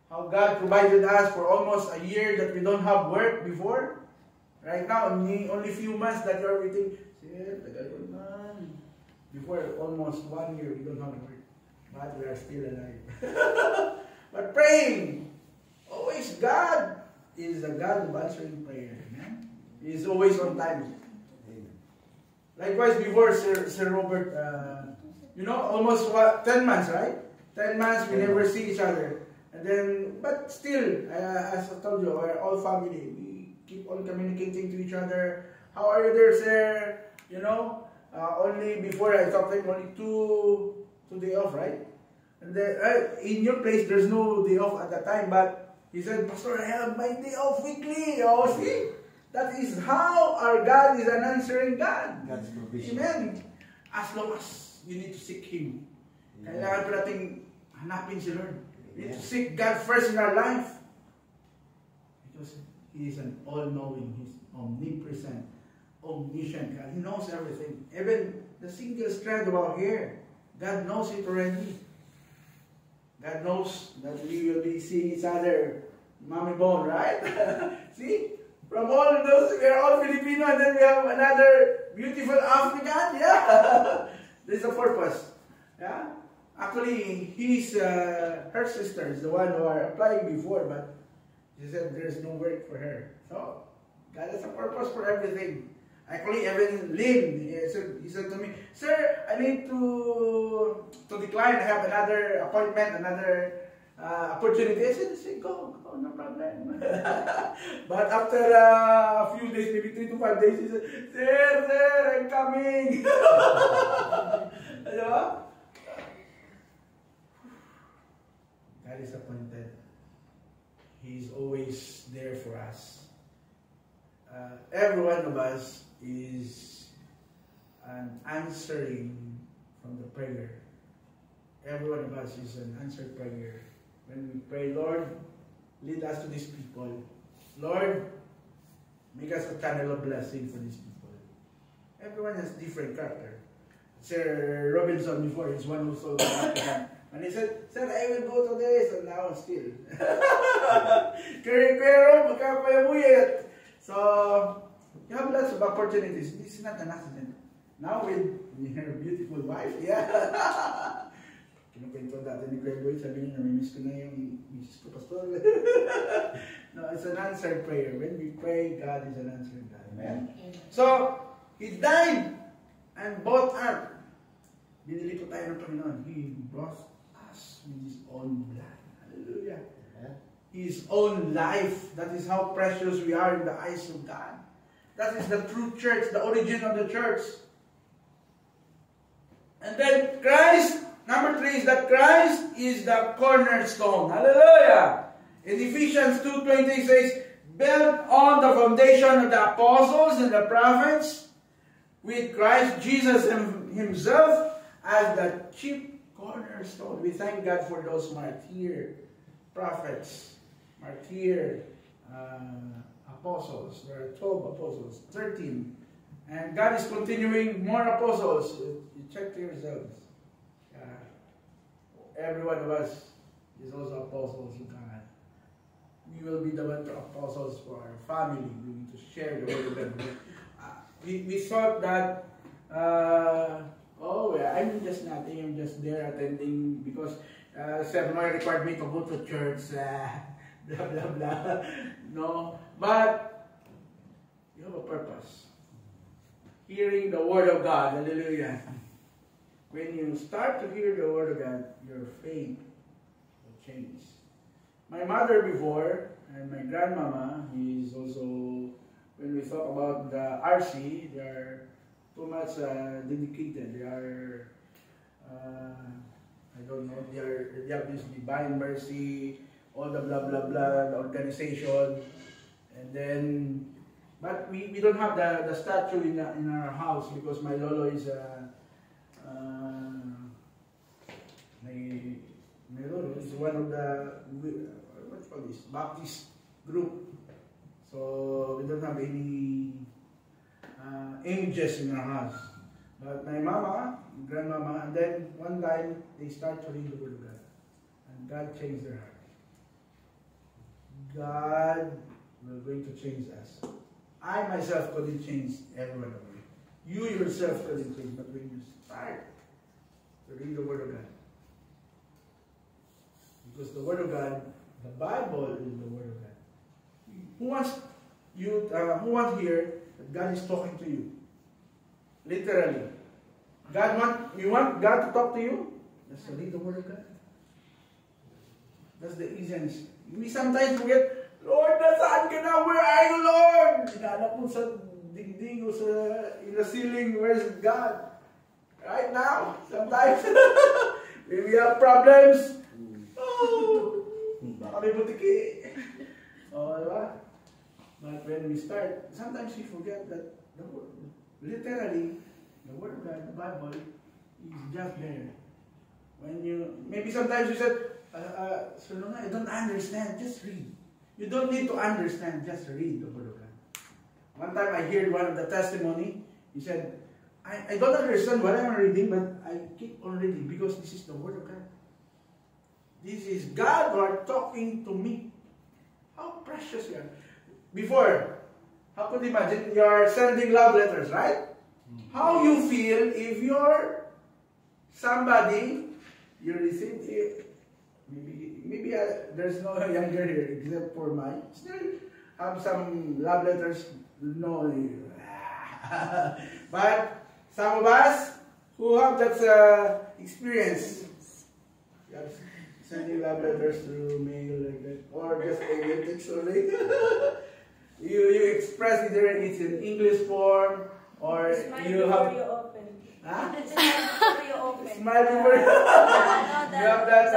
how God provided us for almost a year that we don't have work before. Right now, only few months that you're waiting. Before almost 1 year, we don't have work. But we are still alive. But praying. Always God is a God of answering prayer. Amen? He is always on time. Amen. Likewise, before Sir Robert, almost 10 months, right? 10 months we never see each other. And then, but still, as I told you, we're all family. We keep on communicating to each other. How are you there, sir? Only before I talked to him, only two day off, right? And then in your place, there's no day off at that time. But he said, Pastor, I have my day off weekly. Oh, see, that is how our God is an answering God. God's provision. Amen. As long as you need to seek Him. Kailangan pa nating hanapin si Lord. We need to seek God first in our life. Because He is an all-knowing. He's omnipresent, omniscient God. He knows everything. Even the single strand of our hair, God knows it already. God knows that we will be seeing each other, Mommy Bone, right? See? From all of those, we are all Filipino, and then we have another beautiful African. Yeah, there's a purpose. Yeah, actually, her sister is the one who are applying before, but she said there's no work for her. So God has a purpose for everything. Actually, even Lynn, he said to me, Sir, I need to decline. I have another appointment, another opportunity. I said, go, no problem. But after a few days, maybe 3 to 5 days, he said, Sir, I'm coming. Hello? God is appointed. He's always there for us. Every one of us is an answering from the prayer. Every one of us is an answered prayer. When we pray, Lord, lead us to these people. Lord, make us a channel of blessing for these people. Everyone has different character. Sir Robinson before is one who sold the and he said, Sir, I will go to this, and now still. So, you have lots of opportunities. This is not an accident. Now with your beautiful wife, yeah. Kinukwento natin ni Greg Boy, sabi niya, namimiss ko na yung misis ko, Pastor. No, it's an answered prayer. When we pray, God is an answered God. Amen? So, He died and bought us. Binili po tayo ng Panginoon. He brought us with His own blood. Hallelujah. His own life. That is how precious we are in the eyes of God. That is the true church, the origin of the church. And then Christ, number 3 is that Christ is the cornerstone. Hallelujah. In Ephesians 2:20 says, built on the foundation of the apostles and the prophets, with Christ Jesus Himself as the chief cornerstone. We thank God for those martyr prophets, martyr apostles. There are 12 apostles, 13. And God is continuing more apostles. You check to yourselves. Every one of us is also apostles of God. We will be the one apostles for our family. We need to share the word of God. We thought that, I'm just nothing. I'm just there attending because Sir Noy required me to go to church. Blah, blah, blah. No. But you have a purpose. Hearing the word of God. Hallelujah. When you start to hear the word of God, your faith will change. My mother before, and my grandmama, is also, when we talk about the RC, they are too much dedicated. They are, I don't know, they have this Divine Mercy, all the blah blah blah, the organization, and then, but we don't have the statue in our house because my lolo is my lolo is one of the what's called this Baptist group, so we don't have any images in our house. But my mama, grandmama, and then one time they start to read the word of God, and God changed their heart. God will going to change us. I myself couldn't change everyone of you. You yourself couldn't change, but when you start to read the Word of God, because the Word of God, the Bible is the Word of God. Who wants here that God is talking to you? Literally. You want God to talk to you? Just read the Word of God. That's the easiest. We sometimes forget, Lord, nasaan ka na? Where are you, Lord? Hinahanap mo sa dingding o in the ceiling. Where's God? Right now, sometimes, we have problems. Oh, baka may butiki. Oh, diba? But when we start, sometimes we forget that literally, the Word of God, the Bible, is just there. When maybe sometimes you said, so no, I don't understand, just read. You don't need to understand, just read the Word of God. One time I heard one of the testimony, he said, I don't understand what I'm reading, but I keep on reading because this is the Word of God. This is God who are talking to me. How precious you are. Before, how could you imagine you're sending love letters, right? How you feel if you're somebody, you received it. Maybe there's no younger here except for mine. Still have some love letters. No, but some of us who have that experience, sending love letters through mail like that, or just text only. you express either it's in English form or you have. You open. Huh? Smile before you open. Smile before you. You have that